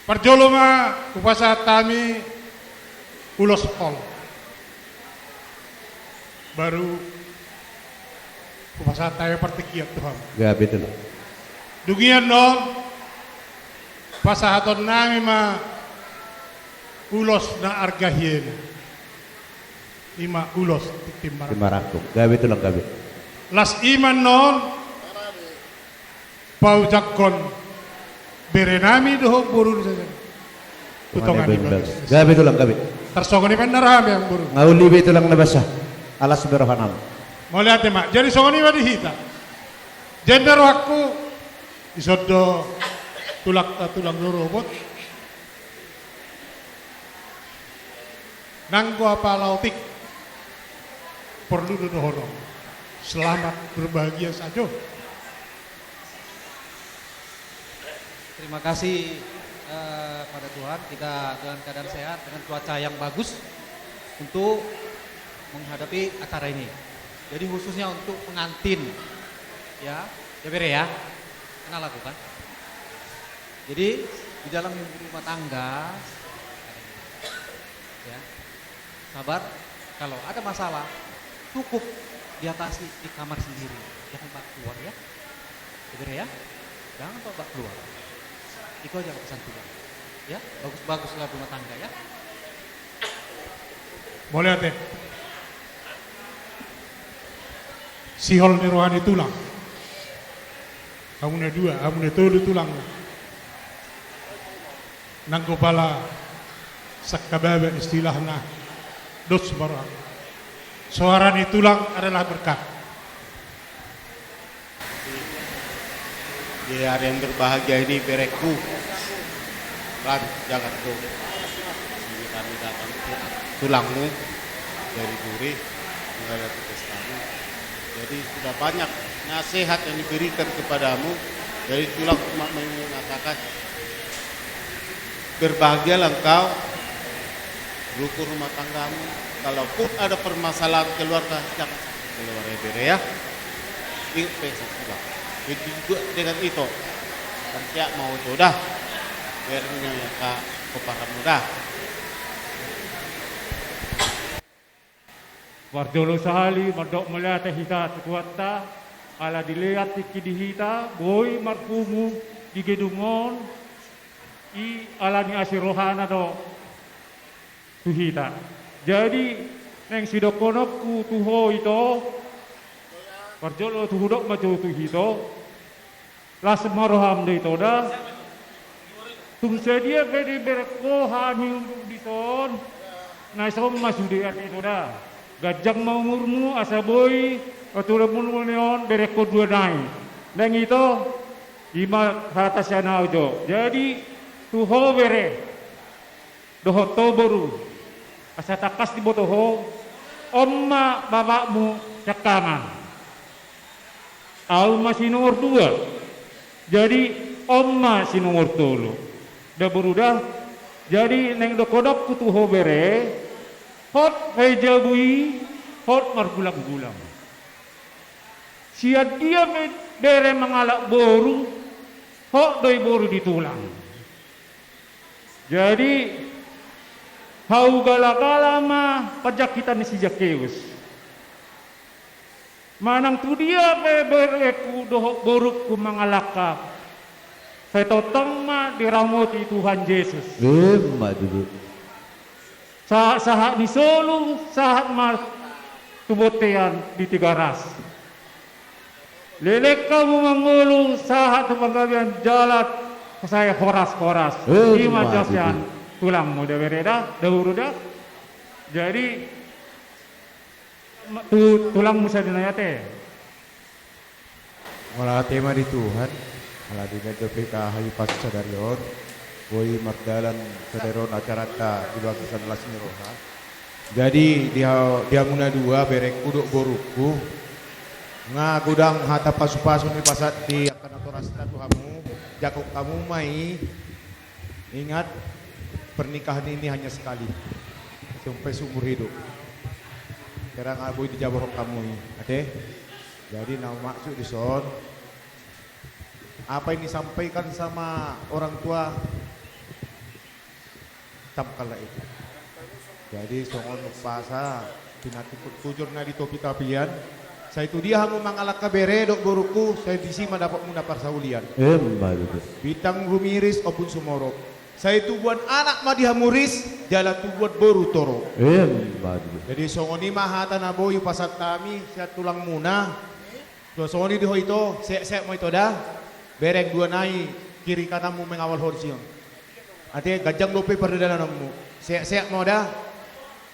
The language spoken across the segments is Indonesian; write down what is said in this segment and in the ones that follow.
Perjoloma kupasa kami ulos tol. Baru kupasa tayo partikiat Tuhan. Gabi itu loh. Dugian non pasahaton nami ma ulos na argahien. Ima ulos timbarak. Timbarakuk. Gabi itu loh gabi. Las iman non pau jakon berenami doh buru saja. Utongan iman. Gabi itu loh gabi. Tersongon iman narami yang buru. Ngaulibi itu lang nabasa. Alas berhanam. Mau lihat mak. Jadi songon iman dihita. Jender aku isodo tulang robot. Nanggo apa lautik. Perlu dohono. Selamat berbahagia saja. Terima kasih pada Tuhan, kita dalam keadaan sehat dengan cuaca yang bagus untuk menghadapi acara ini. Jadi khususnya untuk pengantin, ya bere ya, kenal aku kan. Jadi di dalam rumah tangga, ya sabar. Kalau ada masalah, cukup diatasi di kamar sendiri, jangan bawa keluar ya, bere ya, jangan bawa keluar. Itu aja pesan Tuhan. Ya, bagus-baguslah rumah tangga ya. Boleh teh. Sihol ni rohani tulang. Kamu na dua, kamu na tolu tulang. Nanggo pala sakababa istilahna dos barang. Suara ni tulang adalah berkat. Di hari yang berbahagia ini bereku kan jangan tuh sini kami datang ke tulangmu dari Duri menghadap pestamu. Jadi sudah banyak nasihat yang diberikan kepadamu dari tulang cuma mengatakan berbahagialah engkau rukun rumah tanggamu. Kalaupun ada permasalahan keluarga jangan keluar ya. Ingat pesan tulang. Jadi juga dengan itu kan siap mau itu dah biar menyangka kepada mudah. Warjolo sahali mardok melihat hita tukuata ala dilihat tiki dihita boy marfumu di gedungon i ala ni asirohana do tuhita. Jadi neng sidokonokku tuho itu warjolo tuhudok macu tuhito las maroham de itu dah. Tung sedia beri berkohani di son, nasom masuk di itu dah. Gajang mau murmu asa boy, atau lemun neon bereko dua nai. Dan itu lima atas sana ojo. Jadi tuho bere, doho toboru, asa takas di botoho, omma bapakmu cekaman. Au masih nomor 2. Jadi omma si nomor 3. Dah berudah. Jadi neng dokodok kutu hobere hot hejabui hot margulang-gulang. Sia dia bere mengalak boru hot doi boru ditulang. Jadi hau galakala mah pajak kita ni si Jakeus. Manang tu dia bereku dohok boruk ku mangalaka. Saya totong mah diramoti Tuhan Yesus. Mak dulu. Sahat di Solo, sahat mas tubotean di Tiga Ras. Lelek kamu mengulu sahat penggawian jalan saya horas-horas. Di majasian tulang muda bereda, dahulu dah. Jadi tulang musa dinaya teh. Malah tema di Tuhan, malah di PK Hayu Pas Sadarion, Boy Magdalan Sadaron acara ta di bagisan lasnya roha. Jadi dia muna dua berek kuduk boruku, ngagudang hata pasu-pasu ni pasat di akan aturasta Tuhamu, jakok kamu mai, ingat pernikahan ini hanya sekali, sampai seumur hidup. Sekarang abu di Jawa kamu ini, oke? Jadi nama maksud di son, apa yang disampaikan sama orang tua tamkala itu. Jadi songon pasa pinatikut tujur na di topi tapian. Saya itu dia hamu mangalak kabere dok boruku saya disima dapat muna parsaulian. Madudu. Bitang rumiris opun sumoro. Saya itu buat anak madihamuris jalan tu buat boru toro. Madudu. Jadi songoni mahata na boyu pasat kami saya tulang muna. Dua songoni di itu saya mau itu dah. Bereng dua nai kiri kananmu mengawal horsion. Ate gajang dope perdalananmu. Saya mau dah.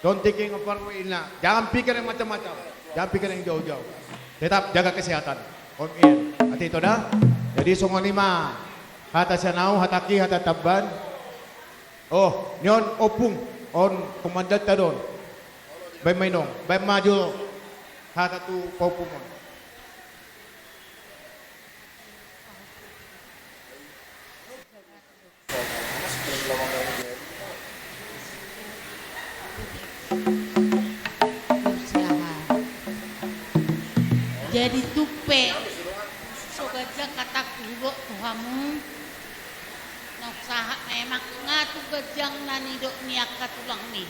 Don't thinking of ina. Jangan pikir yang macam-macam. Jangan pikir yang jauh-jauh. Tetap jaga kesehatan. On in. Ate itu dah. Jadi songoni mah hata sanau hataki hata taban. Oh, nyon opung on komandan tadon. Bay mainong, bay maju hata tu popumon. Jadi tupe sogaja kata kubo tuhamu nok saha emak ngatu gajang nanidok niak katulang ni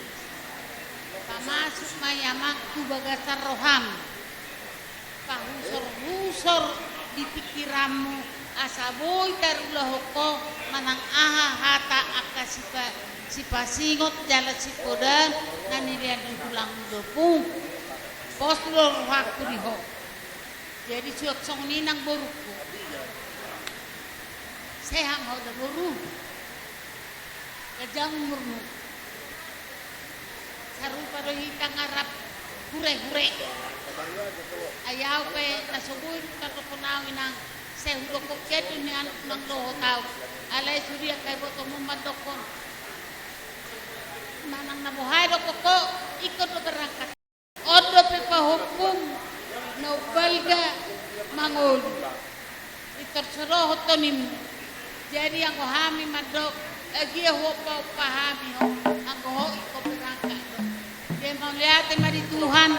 pamasuk mayamak tu bagasar roham pahusor-husor di pikiranmu asaboy tarulah hoko manang aha hata akasipa sipasingot jala sipodan nanirian tulang dopung postulor waktu diho. Jadi suat song ninang boruku. Saya mau dah boru. Kejang murnu. Saru pada hitang Arab hure-hure. Ayaw pe nasubuin katopunawin ang saya udah kok kedu ni anak nang doho tau. Alay surya kay boto mumadokon. Manang nabuhay do koko ikut berangkat. Odo pe pahukum. No balga mangol iterseroh tonim jadi ang kohami madok agi ho pahami ho ang ho ko berangkat dia mau lihat mari Tuhan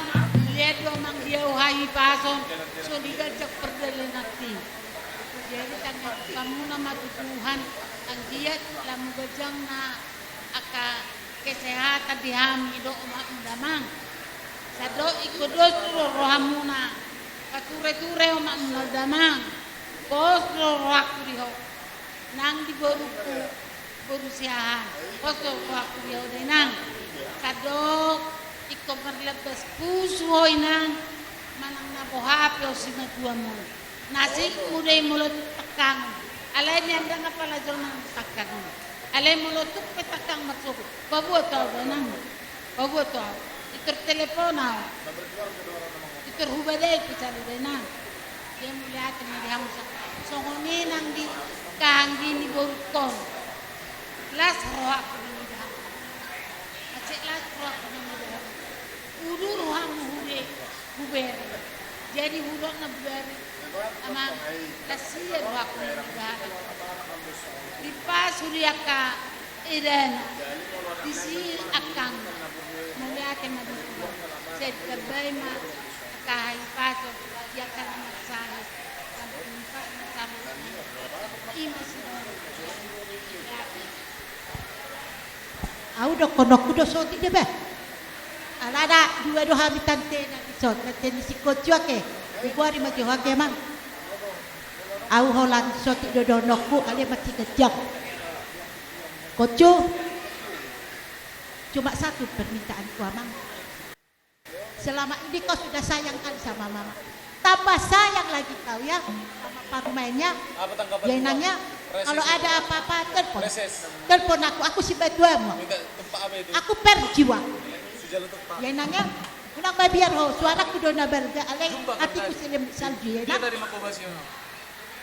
lihat do mang dia hai pason so digajak perdele nanti jadi tangan kamu nama Tuhan ang dia lamu gajang na aka kesehatan dihami do damang sado ikodos rohamuna kature-ture omak damang pos rohaku diho nang di boruku borusiahan pos rohaku diho denang sado iko merlebes pusu hoinang manang nabohapi o sinatuamu nasi mudai mulut tekang alay nianda nga pala dyan ng tekang alay mulut tuk petakang maksud pabuto denang pabuto tertelepona terhubadai bicara dengan dia melihat di hamsa songoni nang di kahanggi ni borukon las roha ko ni dah acek las roha ko ni dah udu roha muhure buber jadi hurok na buber ama lasia roha ko ni dah dipas suliaka idan disi akang melihat madu set kerbay ma kahit paso ya kana masahe sampai sama imas au do kono kudo soti de ba alada dua do habitante na sot na teni sikotyo ke iguari ma jo hake mang au holan soti do nokku ale mati kejak kocu cuma satu permintaanku amang. Selama ini kau sudah sayangkan sama mama. Tambah sayang lagi kau ya sama parmainnya. Ya nanya kalau ada apa-apa telepon. Telepon aku si betuamu. Aku perjiwa. Ya nanya kenapa biar ho suaraku dona berga alai hatiku selim salju ya.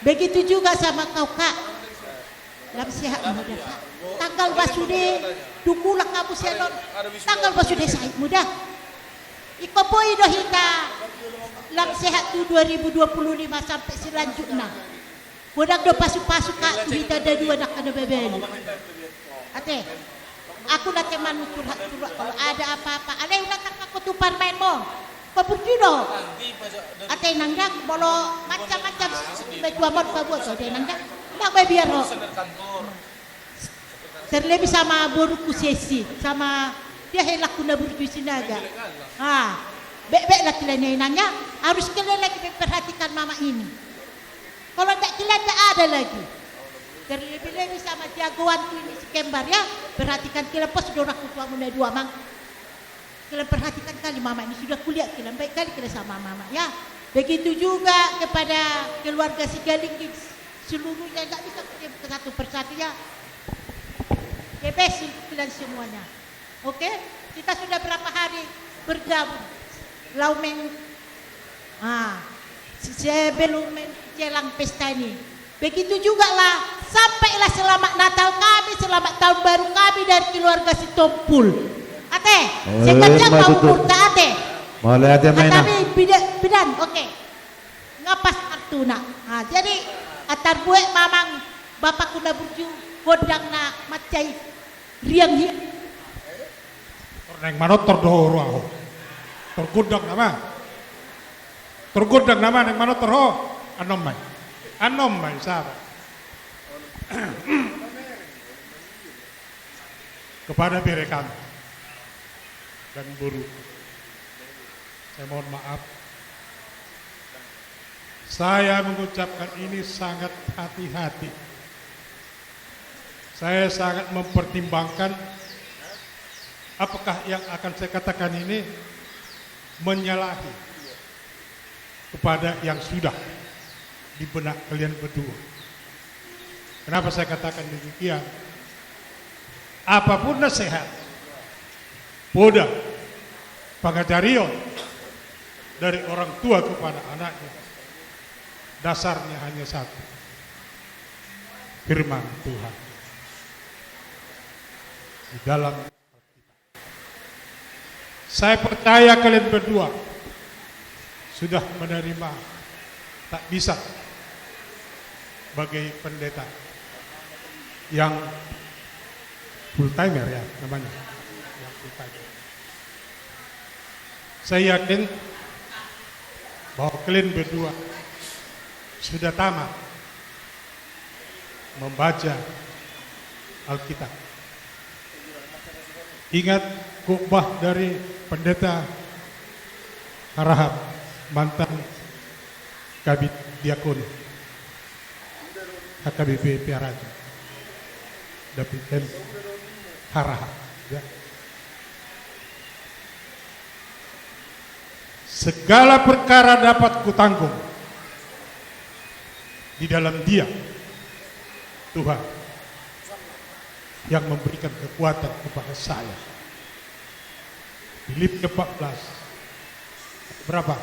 Begitu juga sama kau kak. Lam sihat muda. Tanggal basude dukulak kamu selon. Tanggal basude Said muda. Iko boy do hita. Lam sehat tu 2025 sampai selanjutnya. Budak do pasuk-pasuk kak tu hita ada dua nak ada bebel. Ate. Aku nak teman curhat-curhat kalau ada apa-apa. Ale udah tak aku tupar main mo. Kau berjudo. Ate nangdak bolo macam-macam baju amot pabuat so de nangdak. Nak biar ho. terlebih sama boruku Sesi, sama dia helak kuna burju sinaga. Bek-bek lah kalian nanya, harus kalian lagi perhatikan mama ini. Kalau tak kalian tak ada lagi. Terlebih-lebih sama jagoanku ini si kembar ya, perhatikan kalian pas sudah aku tua muda dua mang. Kalian perhatikan kali mama ini sudah kuliah kalian baik kali kalian sama mama ya. Begitu juga kepada keluarga si Galing seluruhnya nggak bisa ke satu persatu ya. Bebas kalian semuanya. Oke? Kita sudah berapa hari bergabung. Laumen sebelum menjelang pesta ini. Begitu juga lah sampailah selamat Natal kami, selamat tahun baru kami dari keluarga si Tompul. Ate, sekarang mau murta ate. Boleh ate main. Tapi bidan, oke. Ngapas Artuna. Jadi atar buek mamang bapak kuda burju godang na macai riang hi. Neng manot terdoro aku. Tergudang nama. Tergudang nama neng manot terho. Anom mai sahabat. Kepada berekan dan guru, saya mohon maaf. Saya mengucapkan ini sangat hati-hati. Saya sangat mempertimbangkan apakah yang akan saya katakan ini menyalahi kepada yang sudah di benak kalian berdua. Kenapa saya katakan demikian? Apapun nasihat, poda, pangajarion dari orang tua kepada anaknya, dasarnya hanya satu, firman Tuhan. Di dalam saya percaya kalian berdua sudah menerima tak bisa sebagai pendeta yang full timer ya namanya, yang full timer. Saya yakin bahwa kalian berdua sudah tamat membaca Alkitab. Ingat khotbah dari pendeta Harahap, mantan Kabit Diakon HKBP Piaraja, David M. Harahap ya. Segala perkara dapat kutanggung di dalam Dia, Tuhan, yang memberikan kekuatan kepada saya. Filipi 14 berapa?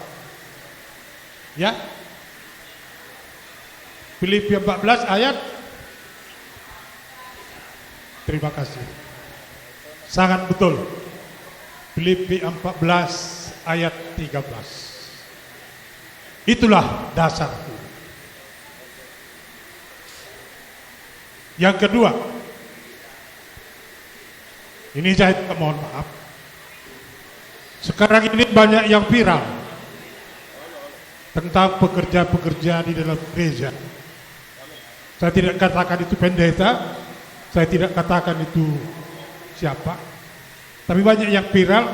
Ya, Filipi 14 ayat. Terima kasih. Sangat betul. Filipi 14 ayat 13. Itulah dasarku. Yang kedua, ini saya mohon maaf. Sekarang ini banyak yang viral tentang pekerja-pekerja di dalam gereja. Saya tidak katakan itu pendeta, saya tidak katakan itu siapa, tapi banyak yang viral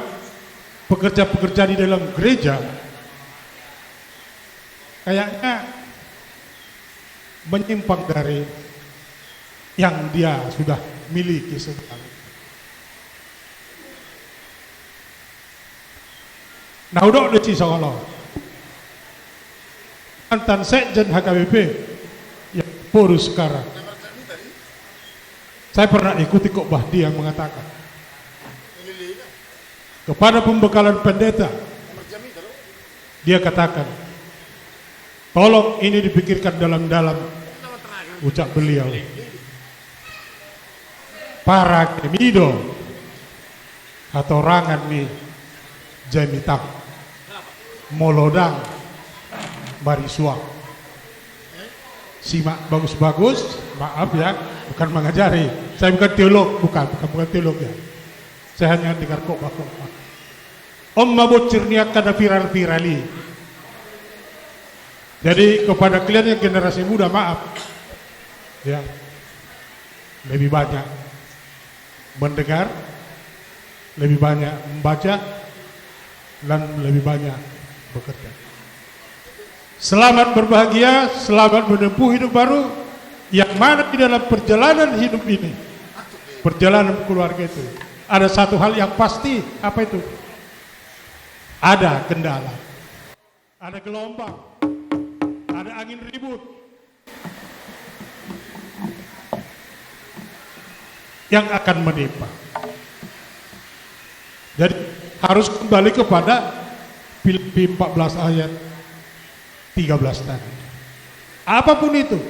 pekerja-pekerja di dalam gereja kayaknya menyimpang dari yang dia sudah miliki sebenarnya. Nah, udah di Solo. Mantan Sekjen HKBP yang baru sekarang. Saya pernah ikuti khotbah dia yang mengatakan kepada pembekalan pendeta, dia katakan, tolong ini dipikirkan dalam-dalam, ucap beliau. Para kemido atau rangan nih jamitang molodang barisuang. Simak bagus-bagus, maaf ya, bukan mengajari. Saya bukan teolog, bukan teolog ya. Saya hanya dengar khotbah. Om mabot cerniak kada viral-virali. Jadi kepada kalian yang generasi muda, maaf ya, lebih banyak mendengar, lebih banyak membaca, dan lebih banyak bekerja. Selamat berbahagia, selamat menempuh hidup baru, yang mana di dalam perjalanan hidup ini, perjalanan keluarga itu, ada satu hal yang pasti, apa itu? Ada kendala, ada gelombang, ada angin ribut, yang akan menimpa. Jadi harus kembali kepada Filipi 14 ayat 13 tadi. Apapun itu,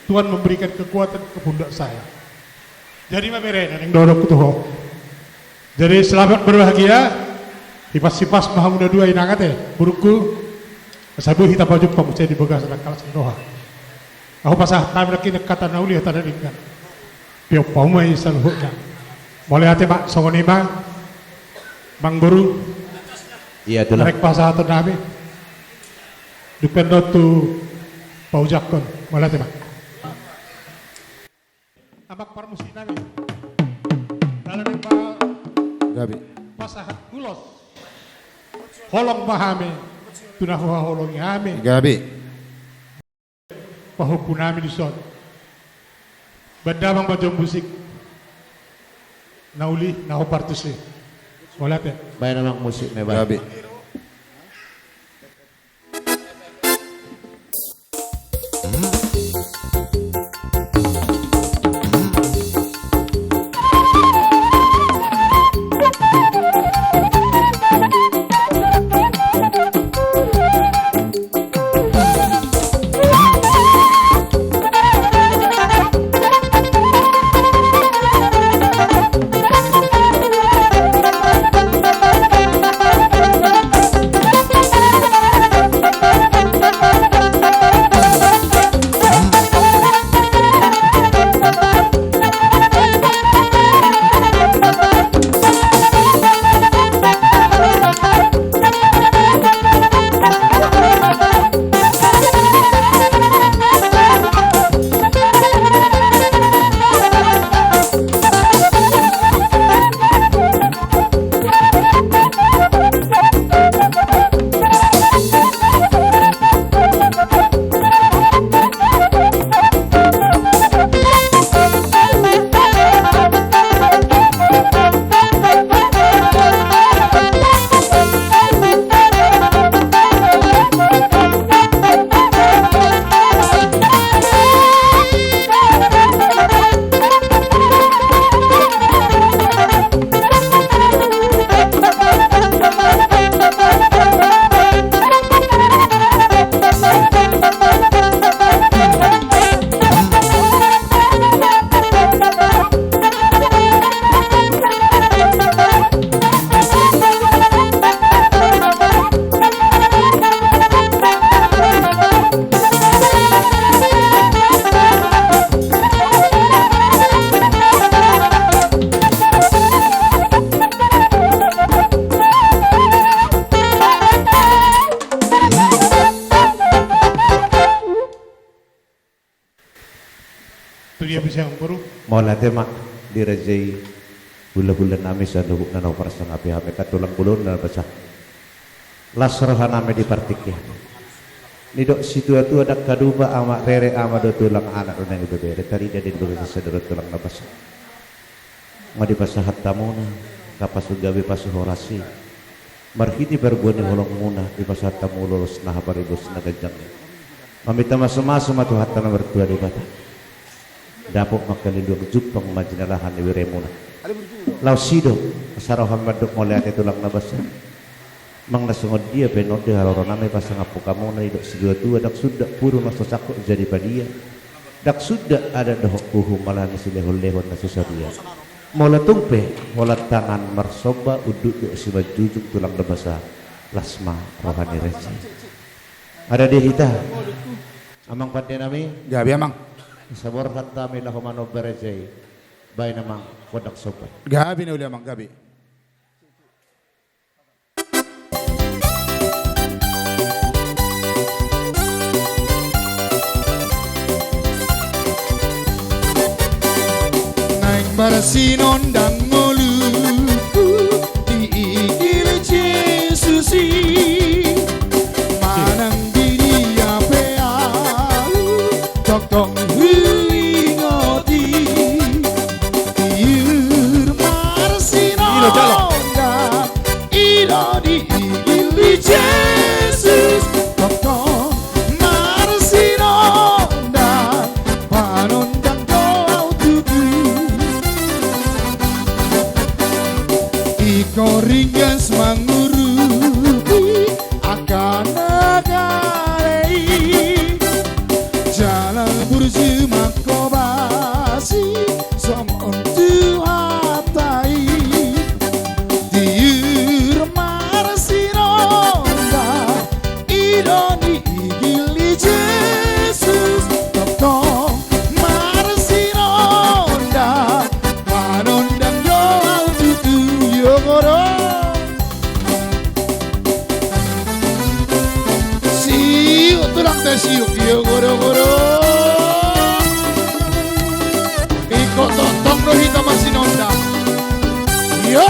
Tuhan memberikan kekuatan ke pundak saya. Jadi mamerena yang dorong kutuho. Jadi selamat berbahagia. Hipas-hipas maha muda dua inangate. Buruku sabu hita baju pamucai di begas dan kalas roha. Aku pasah tahu kini kata nauli atau dengan. Pio paumai salhutnya. Boleh hati mak songonima, bang guru. Iya itulah. Mereka pasah atau nabi. Dependo tu paujakon. Boleh hati mak. Amak parmusi nabi. Dalam yang Gabi. pasahat gulos. Holong mahame. Tunahuha holong hame. Gabi. Pahupu nami di son. Bandamang bajo musik. Nauli naho partisi. Boleh hati. Baik namang musik nih Gabi. Itu dia bisa yang baru. Mau nanti mak direjai bulan-bulan nami sanduk nanau persang api hame katulang bulun dan besar. Lasrohan nami di partiknya. Nidok situ itu ada kaduma amak rere ama do tulang anak do nang bebere tari dari begitu sederut tulang napas. Mau dipasahat tamuna kapas gawe pasu horasi. Marhiti berbuani holong muna di pasahat tamu lulus nah paribus nagajang. Mamita masuk-masuk matu hatta nomor 2 di bata. Dapok makalindung jupang majinalahan di wiremuna. Lausido sarohan maduk mulai ate tulang nabasa. Mang nasungod dia penod di haloron nami pasang apu kamu na idok sidua tua dak sudah puro nasosako jadi padia. Dak sudah ada dohok kuhu malah nisilehon-lehon na susah dia. Mola tumpe, mola tangan marsoba uduk do si bajujuk tulang nabasa. Lasma rohani reci. Ada di hita. Amang pati nami. Gabi amang. Sabor hatta milah humano berejai. Bay namang kodak sopa. Gabi na uli amang gabi. Naik barasinondang Iko ringgas mengurupi akan negarei jalan burju makobasi som untuk hatai diur marsironda idoni igili Jesus tokong marsironda manondang doang tutu yogoro siu tulang tesiuk yogoro-goro iko totong rohita masinonda yo.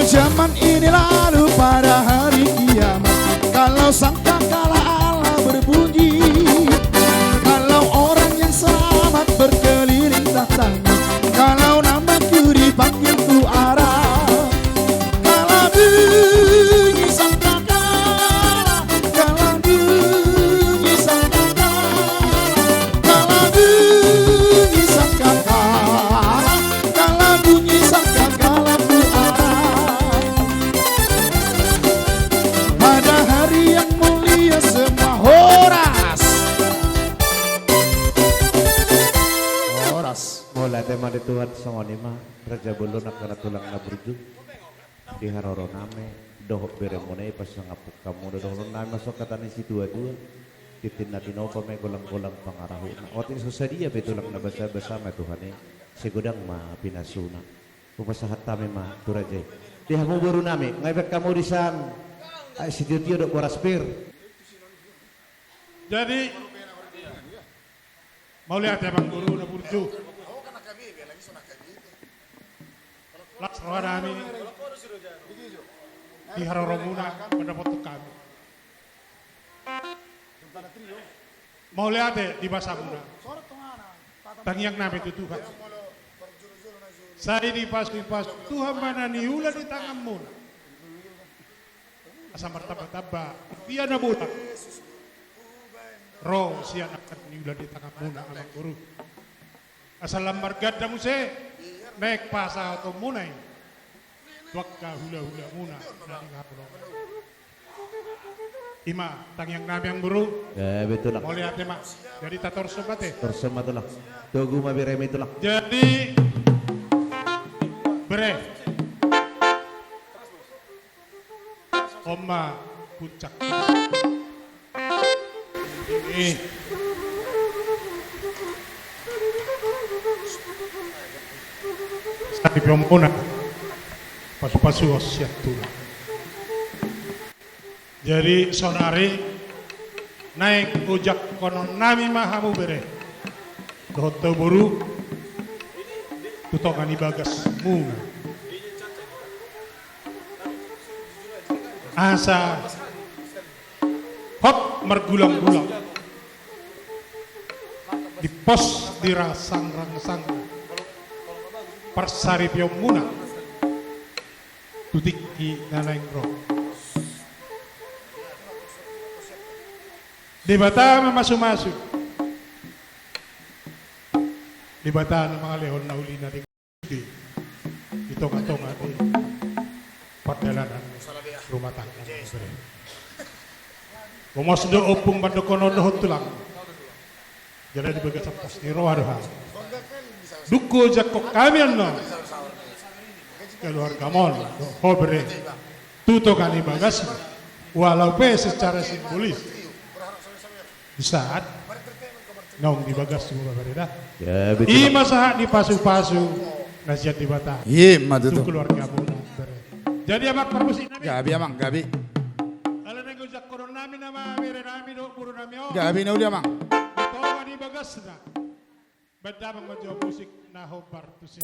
Zaman ini lalu pada hari kiamat, kalau sangka kala Allah berbunyi, kalau orang yang selamat berkeliling datangnya, kalau namaku dipanggil ku arah, kalau bunyi sangka kala, kalau bunyi sangka kala, kalau bunyi sangka kala, kalau bunyi sangka kala ku arah. Pada hari yang mulia semua horas Mulai tema di Tuhan songonima Raja Belon akan tulang na berju di haroro name dohok beremonai pas ngapuk kamu dohok name masuk kata nisi dua-dua titin na dinopa may golang-golang pangarahu na otin susadia betulang na basa bersama Tuhan segudang ma pinasuna upasahat tami ma turaje di hamu baru name ngaibek kamu di san ay si Dio dok boraspir. Jadi mau lihat ya Bang Guru na burju. Laks rohani di haroromuna pada foto kami. Mau lihat deh di Basamuna. Tangyang nabi itu Tuhan. Saya di pas Tuhan mana niula di tanganmu. Asa martaba-taba, dia na butak. Roh siya akan niula di tanganmu na anak guru. Asal lambar gada mo se, naik pasa atau munay. Tuwag ka hula-hula muna. Ima, tangyang nabi ang guru. Betul lah. Mau lihat ya mak, jadi tatorso kate. Torso matulah. Tugu mabireme itulah. Jadi, bre. Oma puncak. Ini. Sa piomuna. Pasu-pasu siap tulang. Jadi sonari naik ujak konon nami mahamu bere. Dohoto buru tutongan ibagas muna. Asa hot mergulang-gulang di pos dirasang-rangsang persari piong muna tutiki nanaing roh di bata memasu-masu di bata ng mga lehon na uli na di tonga-tonga di perjalanan rumah tangga. Bumos do opung bandokono dohot tulang. Jadi dibagas pos di roh aduh. Duko jakok kami anno. Keluarga mon hobre. Tuto kali bagas. Walaupun secara simbolis. Di saat naung dibagas semua bereda. Ya betul. Ima saat di pasu-pasu nasihat di bata. Iya, madu tuh. Keluarga mon. Jadi amak permusik nabi. Gabi amang, gabi. Ala nang ujak koron namin nama mere nami do puro nami o. Gabi na uli amang. Ito ni bagas na. Banda bang madyo musik na hobar tusin.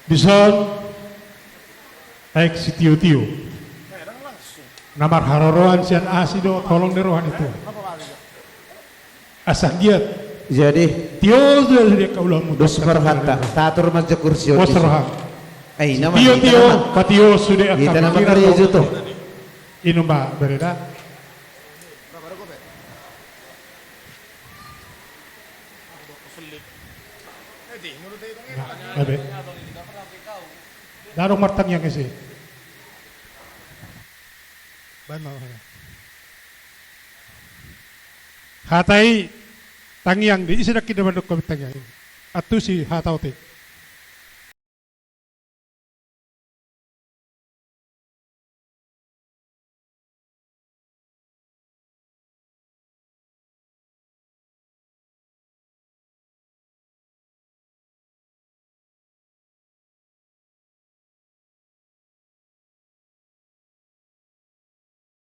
Dison Ek si tio-tio Namar haroroan sian asido tolong derohan itu Asah giat Jadi Tio dia kaulah muda dos perhata tatur mas kursi Bos rohan nama Tio-tio patio sudah akan kita nama karya juto Inu mbak bereda Babe Darong martang yang kasi Bano Hatai tangiang di isi nak kita banduk komitanya atu si hatau te